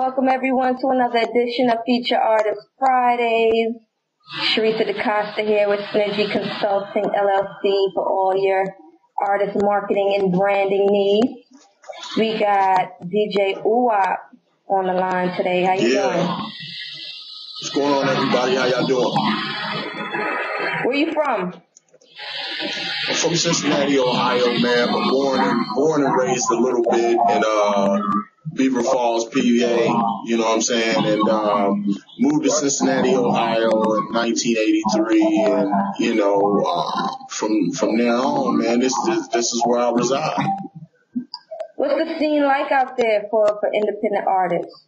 welcome everyone to another edition of Feature Artist Fridays. Sharita DaCosta here with Synergy Consulting LLC for all your artist marketing and branding needs. We got DJ Oowop on the line today. How you doing? What's going on, everybody? How y'all doing? Where you from? I'm from Cincinnati, Ohio, man. I'm born and raised a little bit in Beaver Falls, PA, you know what I'm saying? And moved to Cincinnati, Ohio in 1983. And, you know, from there on, man, this is where I reside. What's the scene like out there for independent artists?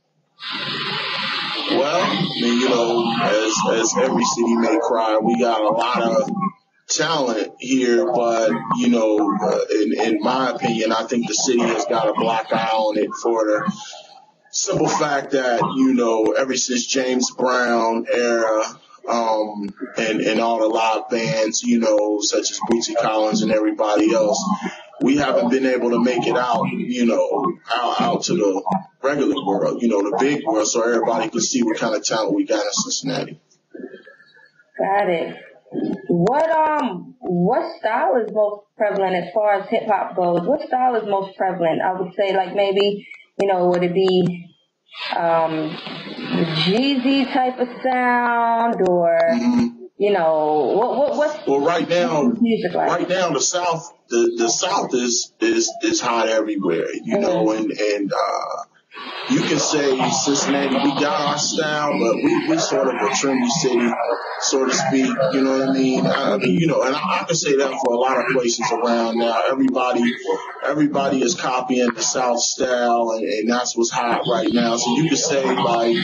Well, I mean, you know, as every city may cry, we got a lot of talent here, but, you know, in my opinion, I think the city has got a black eye on it for the simple fact that, you know, ever since James Brown era, and all the live bands, you know, such as Bootsy Collins and everybody else, we haven't been able to make it out, you know, out to the regular world, you know, the big world, so everybody can see what kind of talent we got in Cincinnati. Got it. What style is most prevalent as far as hip hop goes? What style is most prevalent? I would say like maybe, you know, would it be the Jeezy type of sound or you know, what's well right now music like? Right now the South is hot everywhere, you know, and you can say Cincinnati, we got our style, but we sort of a trendy city, so to speak, you know what I mean? You know, and I can say that for a lot of places around now. Everybody is copying the South style, and that's what's hot right now. So you can say, like,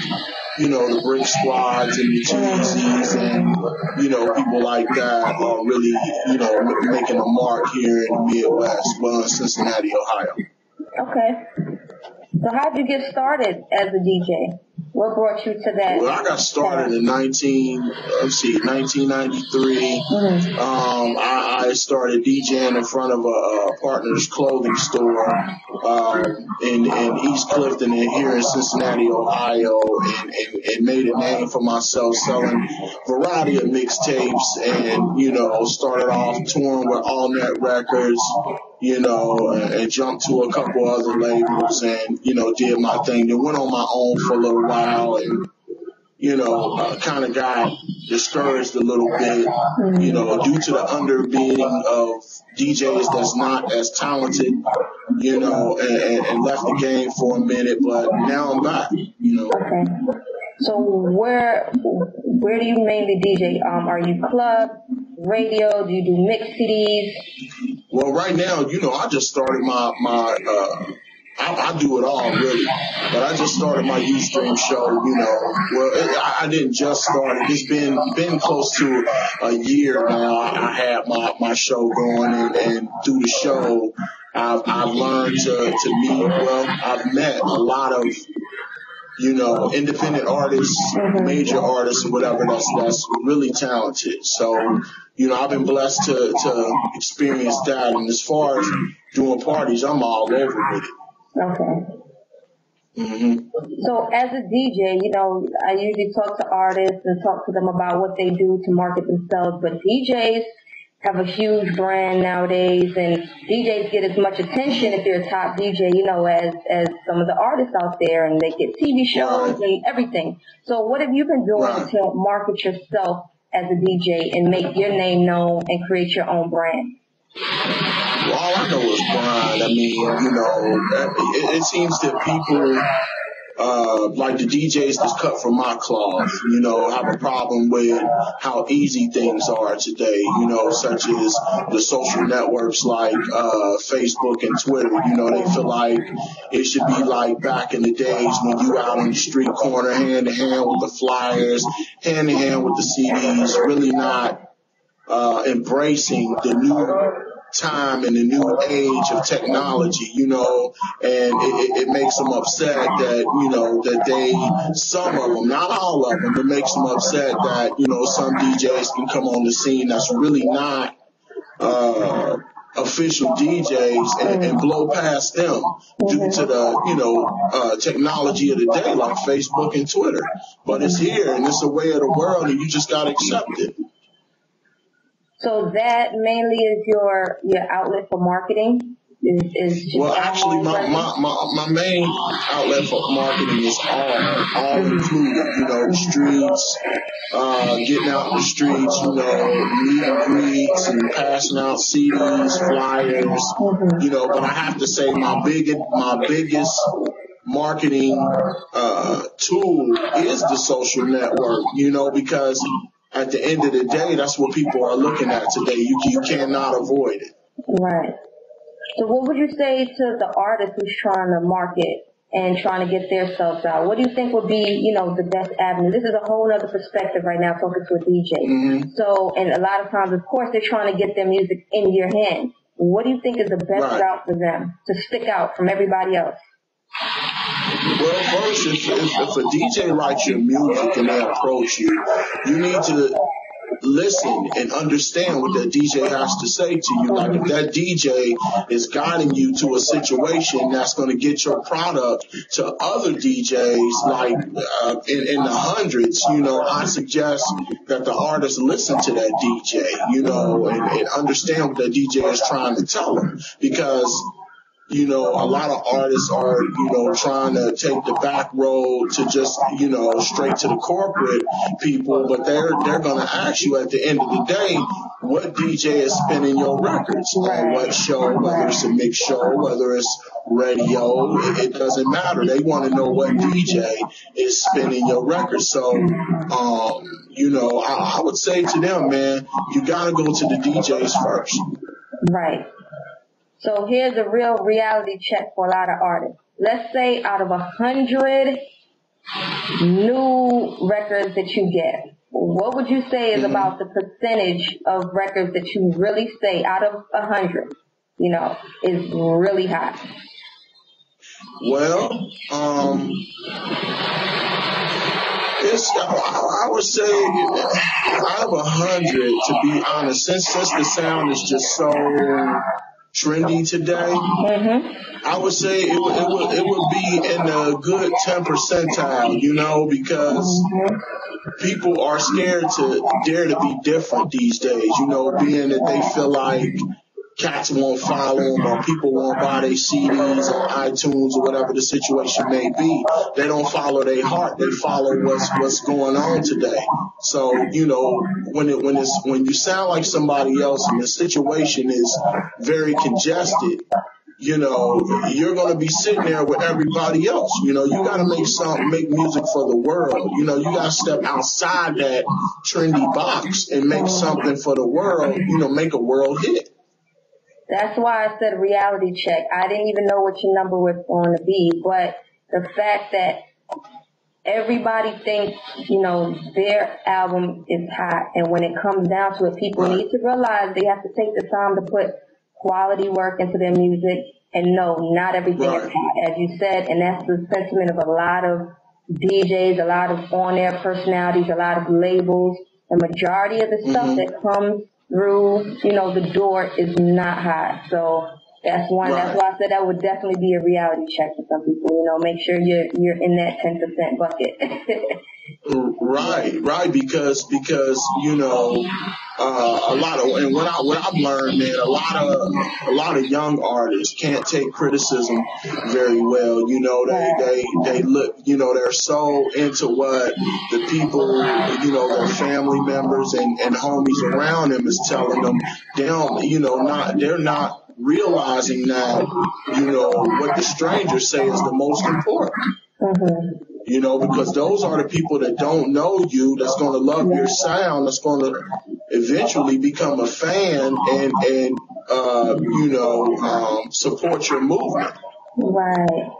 you know, the Brick Squads and the Jeezys and, you know, people like that are really, you know, making a mark here in the Midwest, well, in Cincinnati, Ohio. Okay. So how'd you get started as a DJ? What brought you to that? Well, I got started in 1993. I started DJing in front of a partner's clothing store in East Clifton and here in Cincinnati, Ohio, and made a name for myself selling a variety of mixtapes and, you know, started off touring with All Net Records, you know, and jumped to a couple other labels and, you know, did my thing. Then went on my own for a little while and, you know, kind of got discouraged a little bit, you know, due to the underbidding of DJs that's not as talented, you know, and left the game for a minute, but now I'm back, you know. Okay. So where do you mainly DJ? Are you club, radio? Do you do mix CDs? Well, right now, you know, I just started I do it all, really. But I just started my Ustream show, you know. Well, I didn't just start it. It's been close to a year now. I had my show going, and through the show, I've learned to meet, well, I've met a lot of, you know, independent artists, major artists, or whatever, that's really talented. So, you know, I've been blessed to experience that. And as far as doing parties, I'm all over with it. Okay. So as a DJ, you know, I usually talk to artists and talk to them about what they do to market themselves, but DJs have a huge brand nowadays, and DJs get as much attention if you're a top DJ, you know, as some of the artists out there, and they get TV shows and everything. So what have you been doing to market yourself as a DJ and make your name known and create your own brand? Well, all I know is grind. I mean, you know, it seems that people, like the DJs that's cut from my cloth, you know, have a problem with how easy things are today, you know, such as the social networks like Facebook and Twitter. You know, they feel like it should be like back in the days when you out on the street corner, hand to hand with the flyers, hand to hand with the CDs, really not embracing the new time and the new age of technology, you know, and it makes them upset that, you know, that some of them, not all of them, but makes them upset that, you know, some DJs can come on the scene that's really not official DJs and blow past them due to the, technology of the day like Facebook and Twitter. But it's here and it's a way of the world and you just got to accept it. So that mainly is your outlet for marketing? Well, actually, my main outlet for marketing is all included. The streets, getting out in the streets, meet and greets and passing out CDs, flyers, But I have to say, my biggest marketing tool is the social network, because at the end of the day, that's what people are looking at today. You cannot avoid it. Right. So what would you say to the artist who's trying to market and trying to get their selves out? What do you think would be, the best avenue? This is a whole other perspective right now, talking to a DJ. Mm-hmm. So, and a lot of times, of course, they're trying to get their music in your hands. What do you think is the best route for them to stick out from everybody else? Well, first, if a DJ likes your music and they approach you, you need to listen and understand what that DJ has to say to you. Like if that DJ is guiding you to a situation that's going to get your product to other DJs, like in the hundreds, I suggest that the artist listen to that DJ, and understand what that DJ is trying to tell them, because a lot of artists are, trying to take the back road to just, straight to the corporate people, but they're going to ask you at the end of the day, what DJ is spinning your records on what show, whether it's a mix show, whether it's radio, it doesn't matter. They want to know what DJ is spinning your records. So, I would say to them, man, you got to go to the DJs first. Right. So here's a real reality check for a lot of artists. Let's say out of 100 new records that you get, what would you say is about the percentage of records that you really say out of 100, is really hot? Well, I would say out of 100, to be honest, since the sound is just so trendy today, I would say it would be in a good 10 percentile, because people are scared to dare to be different these days, being that they feel like cats won't follow them or people won't buy their CDs on iTunes or whatever the situation may be. They don't follow their heart. They follow what's going on today. So, when you sound like somebody else and the situation is very congested, you're going to be sitting there with everybody else. You got to make music for the world. You got to step outside that trendy box and make something for the world, make a world hit. That's why I said reality check. I didn't even know what your number was going to be, but the fact that everybody thinks, their album is hot, and when it comes down to it, people need to realize they have to take the time to put quality work into their music, and no, not everything is hot, as you said, and that's the sentiment of a lot of DJs, a lot of on-air personalities, a lot of labels. The majority of the stuff that comes through, the door is not hot. So that's one. That's why I said that would definitely be a reality check for some people. Make sure you're in that 10% bucket. Right, because a lot of, and what I've learned, man, a lot of young artists can't take criticism very well. They look, they're so into what the people, their family members and homies around them is telling them. They're not realizing that, what the strangers say is the most important. Because those are the people that don't know you, that's going to love your sound, that's going to eventually become a fan and support your movement. Right.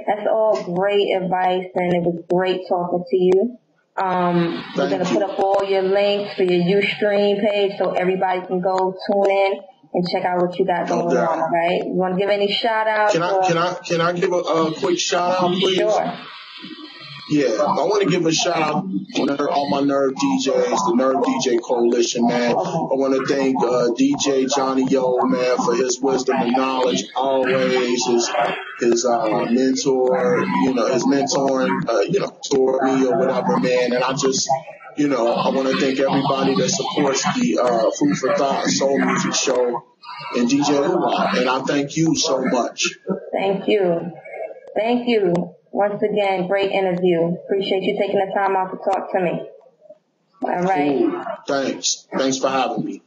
That's all great advice, and it was great talking to you. We're going to put up all your links for your Ustream page so everybody can go tune in and check out what you got going on, right? You want to give any shout outs? Can I give a quick shout out, please? Sure. Yeah, I want to give a shout out to all my Nerve DJs, the Nerve DJ Coalition, man. I want to thank DJ Johnny Yo, man, for his wisdom and knowledge always, his mentor, his mentoring, toward me or whatever, man. And I just, I want to thank everybody that supports the Food for Thought Soul Music Show and DJ Oowop. And I thank you so much. Thank you. Thank you. Once again, great interview. Appreciate you taking the time out to talk to me. All right. Cool. Thanks for having me.